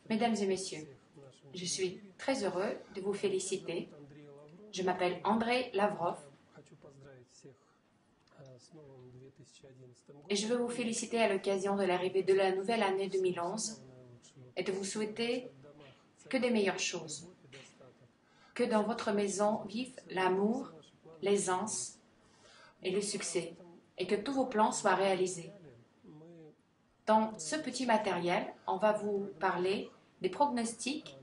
Mesdames et messieurs, je suis très heureux de vous féliciter. Je m'appelle Andrei Lavrov et je veux vous féliciter à l'occasion de l'arrivée de la nouvelle année 2011 et de vous souhaiter que des meilleures choses. Que dans votre maison vive l'amour, l'aisance et le succès et que tous vos plans soient réalisés. Dans ce petit matériel, on va vous parler des pronostics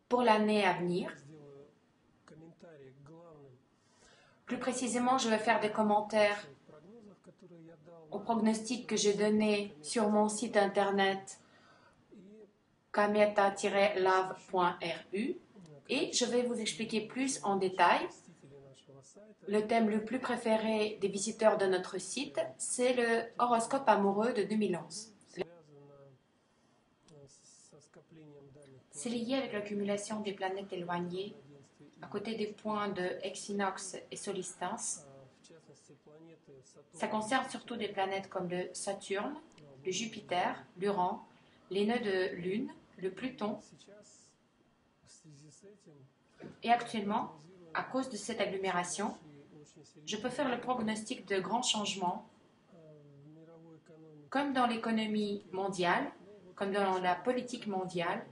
pour l'année à venir. Plus précisément, je vais faire des commentaires aux pronostics que j'ai donnés sur mon site internet kameta-lave.ru et je vais vous expliquer plus en détail. Le thème le plus préféré des visiteurs de notre site, c'est le horoscope amoureux de 2011. C'est lié avec l'accumulation des planètes éloignées à côté des points de équinoxe et solstice. Ça concerne surtout des planètes comme le Saturne, le Jupiter, l'Uran, les nœuds de Lune, le Pluton. Et actuellement, à cause de cette agglomération, je peux faire le prognostic de grands changements, comme dans l'économie mondiale, comme dans la politique mondiale.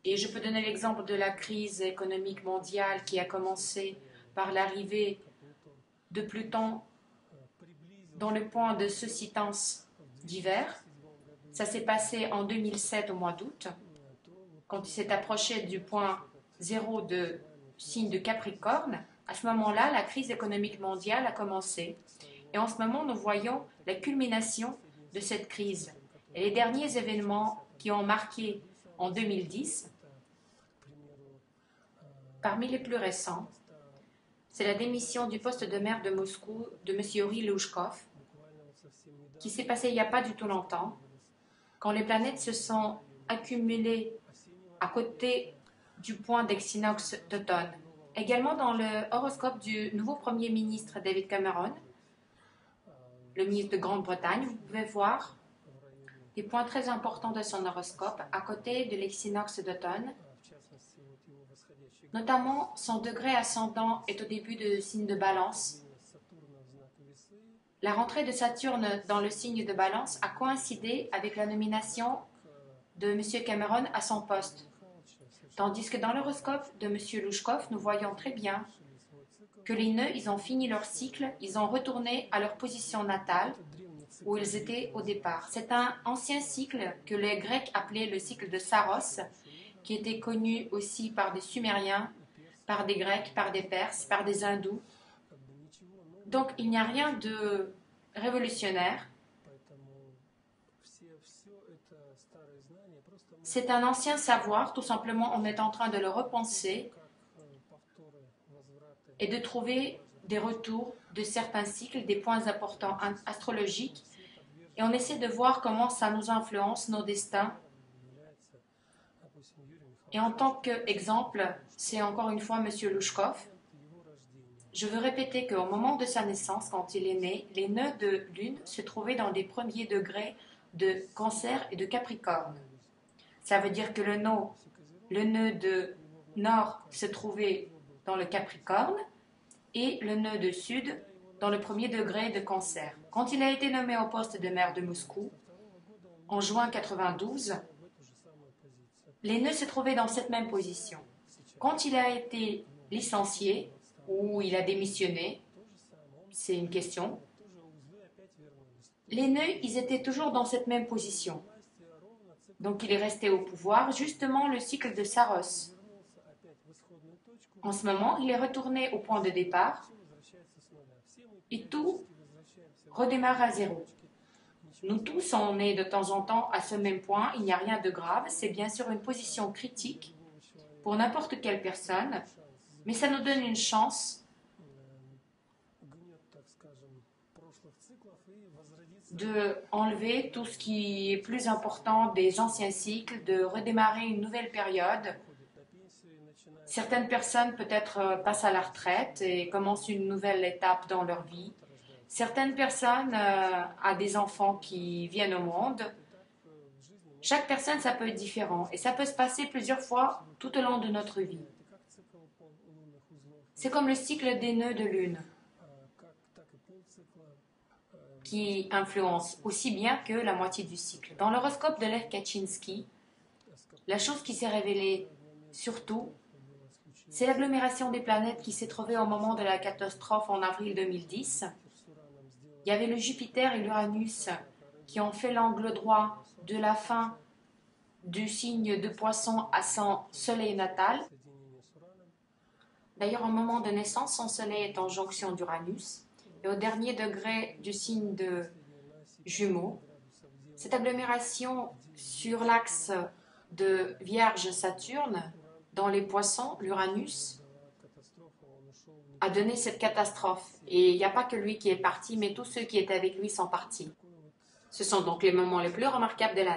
Et je peux donner l'exemple de la crise économique mondiale qui a commencé par l'arrivée de Pluton dans le point de solstice d'hiver. Ça s'est passé en 2007 au mois d'août, quand il s'est approché du point 0 de signe de Capricorne. À ce moment-là, la crise économique mondiale a commencé. Et en ce moment, nous voyons la culmination de cette crise. Et les derniers événements qui ont marqué en 2010, parmi les plus récents, c'est la démission du poste de maire de Moscou de M. Yuri Louchkov, qui s'est passé il n'y a pas du tout longtemps, quand les planètes se sont accumulées à côté du point d'équinoxe d'automne. Également dans le horoscope du nouveau Premier ministre David Cameron, le ministre de Grande-Bretagne, vous pouvez voir des points très importants de son horoscope à côté de l'équinoxe d'automne. Notamment, son degré ascendant est au début du signe de Balance. La rentrée de Saturne dans le signe de Balance a coïncidé avec la nomination de M. Cameron à son poste. Tandis que dans l'horoscope de M. Louchkov, nous voyons très bien que les nœuds, ils ont fini leur cycle, ils ont retourné à leur position natale où ils étaient au départ. C'est un ancien cycle que les Grecs appelaient le cycle de Saros, qui était connu aussi par des Sumériens, par des Grecs, par des Perses, par des Hindous. Donc il n'y a rien de révolutionnaire. C'est un ancien savoir, tout simplement on est en train de le repenser et de trouver des retours de certains cycles, des points importants astrologiques, et on essaie de voir comment ça nous influence nos destins. Et en tant qu'exemple, c'est encore une fois M. Louchkov. Je veux répéter qu'au moment de sa naissance, quand il est né, les nœuds de Lune se trouvaient dans les premiers degrés de Cancer et de Capricorne. Ça veut dire que le nœud de Nord se trouvait dans le Capricorne et le nœud de Sud dans le premier degré de Cancer. Quand il a été nommé au poste de maire de Moscou, en juin 92, les nœuds se trouvaient dans cette même position. Quand il a été licencié ou il a démissionné, c'est une question, les nœuds, ils étaient toujours dans cette même position. Donc il est resté au pouvoir, justement le cycle de Saros. En ce moment, il est retourné au point de départ et tout redémarre à zéro. Nous tous, on est de temps en temps à ce même point, il n'y a rien de grave, c'est bien sûr une position critique pour n'importe quelle personne, mais ça nous donne une chance de enlever tout ce qui est plus important des anciens cycles, de redémarrer une nouvelle période. Certaines personnes peut-être passent à la retraite et commencent une nouvelle étape dans leur vie. Certaines personnes ont des enfants qui viennent au monde. Chaque personne, ça peut être différent et ça peut se passer plusieurs fois tout au long de notre vie. C'est comme le cycle des nœuds de lune qui influence aussi bien que la moitié du cycle. Dans l'horoscope de Lev Kaczynski, la chose qui s'est révélée surtout, c'est l'agglomération des planètes qui s'est trouvée au moment de la catastrophe en avril 2010. Il y avait le Jupiter et l'Uranus qui ont fait l'angle droit de la fin du signe de Poisson à son soleil natal. D'ailleurs, au moment de naissance, son soleil est en jonction d'Uranus et au dernier degré du signe de Jumeaux. Cette agglomération sur l'axe de Vierge-Saturne, dans les Poissons, l'Uranus, a donné cette catastrophe. Et il n'y a pas que lui qui est parti, mais tous ceux qui étaient avec lui sont partis. Ce sont donc les moments les plus remarquables de l'année.